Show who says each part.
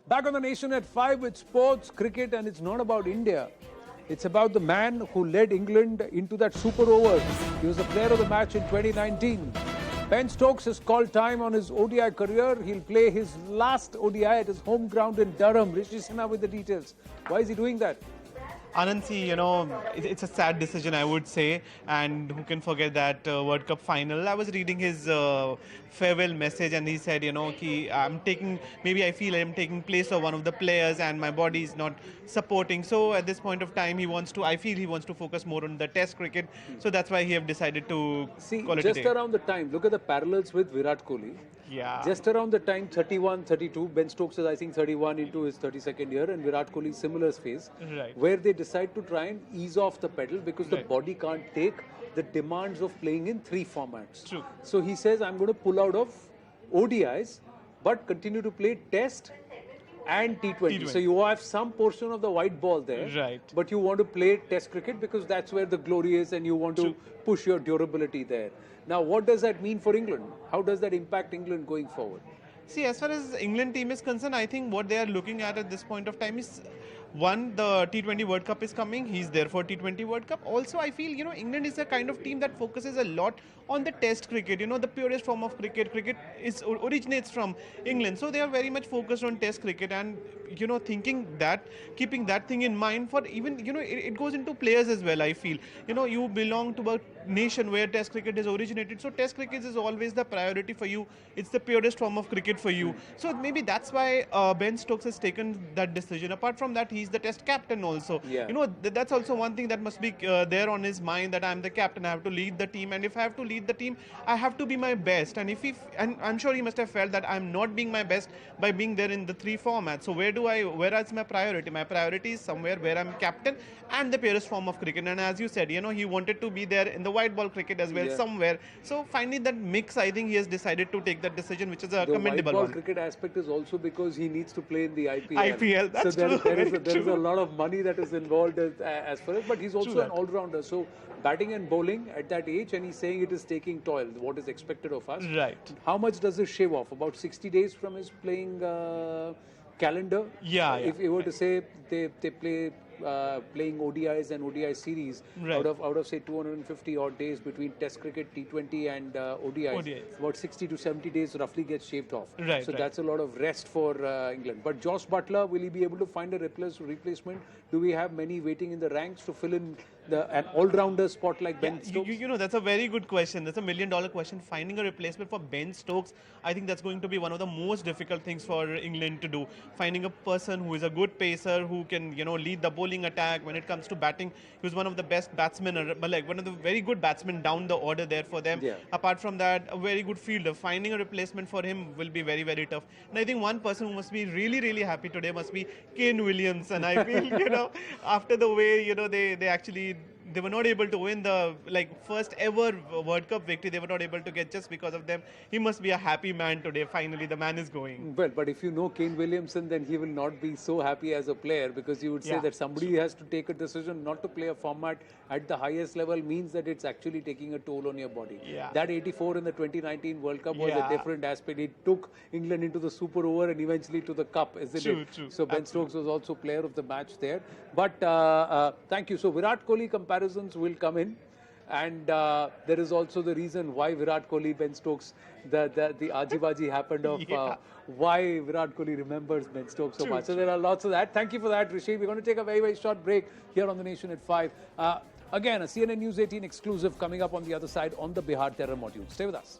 Speaker 1: Back on the Nation at 5 with sports, cricket, and it's not about India. It's about the man who led England into that super over. He was the player of the match in 2019. Ben Stokes has called time on his ODI career. He'll play his last ODI at his home ground in Durham. Rishi Sinha with the details. Why is he doing that?
Speaker 2: Anansi, it's a sad decision, I would say, and who can forget that World Cup final. I was reading his farewell message, and he said, maybe I feel I'm taking place of one of the players, and my body is not supporting. So at this point of time, I feel he wants to focus more on the Test cricket. So that's why he have decided to call it
Speaker 1: just
Speaker 2: a day.
Speaker 1: Around the time, look at the parallels with Virat Kohli.
Speaker 2: Yeah.
Speaker 1: Just around the time, 31, 32, Ben Stokes is, I think, 31 into his 32nd year, and Virat Kohli similar phase,
Speaker 2: Right.
Speaker 1: where they decide to try and ease off the pedal because the
Speaker 2: Right.
Speaker 1: body can't take the demands of playing in 3 formats.
Speaker 2: True.
Speaker 1: So he says, I'm going to pull out of ODIs, but continue to play Test and T20. So you have some portion of the white ball there,
Speaker 2: Right.
Speaker 1: but you want to play Test cricket because that's where the glory is, and you want to push your durability there. Now, what does that mean for England? How does that impact England going forward?
Speaker 2: See, as far as England team is concerned, I think what they are looking at this point of time is, one, the T20 World Cup is coming. He's there for T20 World Cup. Also, I feel, England is a kind of team that focuses a lot on the Test cricket. The purest form of cricket. Cricket originates from England. So they are very much focused on Test cricket, and, keeping that thing in mind for even, it goes into players as well, I feel. You belong to a nation where Test cricket is originated. So Test cricket is always the priority for you. It's the purest form of cricket for you. So maybe that's why Ben Stokes has taken that decision. Apart from that, he's the Test captain also.
Speaker 1: Yeah.
Speaker 2: That's also one thing that must be there on his mind, that I'm the captain. I have to lead the team, and if I have to lead the team, I have to be my best. And and I'm sure he must have felt that I'm not being my best by being there in the 3 formats. So where is my priority? My priority is somewhere where I'm captain and the purest form of cricket. And as you said, he wanted to be there in the white ball cricket as well, somewhere. So finding that mix, I think he has decided to take that decision, which is a commendable
Speaker 1: white ball
Speaker 2: one.
Speaker 1: cricket aspect is also because he needs to play in the IPL.
Speaker 2: IPL, that's
Speaker 1: so
Speaker 2: true.
Speaker 1: there is a lot of money that is involved as far as, but he's also an all-rounder. So batting and bowling at that age, and he's saying it is taking toll, what is expected of us.
Speaker 2: Right.
Speaker 1: How much does this shave off? About 60 days from his playing calendar?
Speaker 2: Yeah.
Speaker 1: If you were to say they play playing ODIs and ODI series,
Speaker 2: Right.
Speaker 1: out of say 250 odd days between Test cricket, T20 and ODIs, about 60 to 70 days roughly gets shaved off.
Speaker 2: Right,
Speaker 1: so
Speaker 2: right.
Speaker 1: that's a lot of rest for England. But Josh Butler, will he be able to find a replacement? Do we have many waiting in the ranks to fill in an all-rounder spot like Ben Stokes?
Speaker 2: That's a very good question. That's $1 million question. Finding a replacement for Ben Stokes, I think that's going to be one of the most difficult things for England to do. Finding a person who is a good pacer, who can, lead the bowling attack. When it comes to batting, he was one of the best batsmen, one of the very good batsmen down the order there for them.
Speaker 1: Yeah.
Speaker 2: Apart from that, a very good fielder. Finding a replacement for him will be very, very tough. And I think one person who must be really, really happy today must be Kane Williams. And I feel, after the way, they actually, they were not able to win the first ever World Cup victory. They were not able to get just because of them. He must be a happy man today. Finally, the man is going.
Speaker 1: Well, but if you know Kane Williamson, then he will not be so happy as a player, because you would say that somebody has to take a decision not to play a format at the highest level means that it's actually taking a toll on your body.
Speaker 2: Yeah.
Speaker 1: That 84 in the 2019 World Cup was a different aspect. It took England into the super over and eventually to the cup, isn't it?
Speaker 2: True.
Speaker 1: So Ben Stokes was also player of the match there. But thank you. So Virat Kohli comparisons will come in. And there is also the reason why Virat Kohli, Ben Stokes, the Ajibaji happened of why Virat Kohli remembers Ben Stokes so much. So there are lots of that. Thank you for that, Rishi. We're going to take a very, very short break here on The Nation at 5. Again, a CNN News 18 exclusive coming up on the other side on the Bihar Terror module. Stay with us.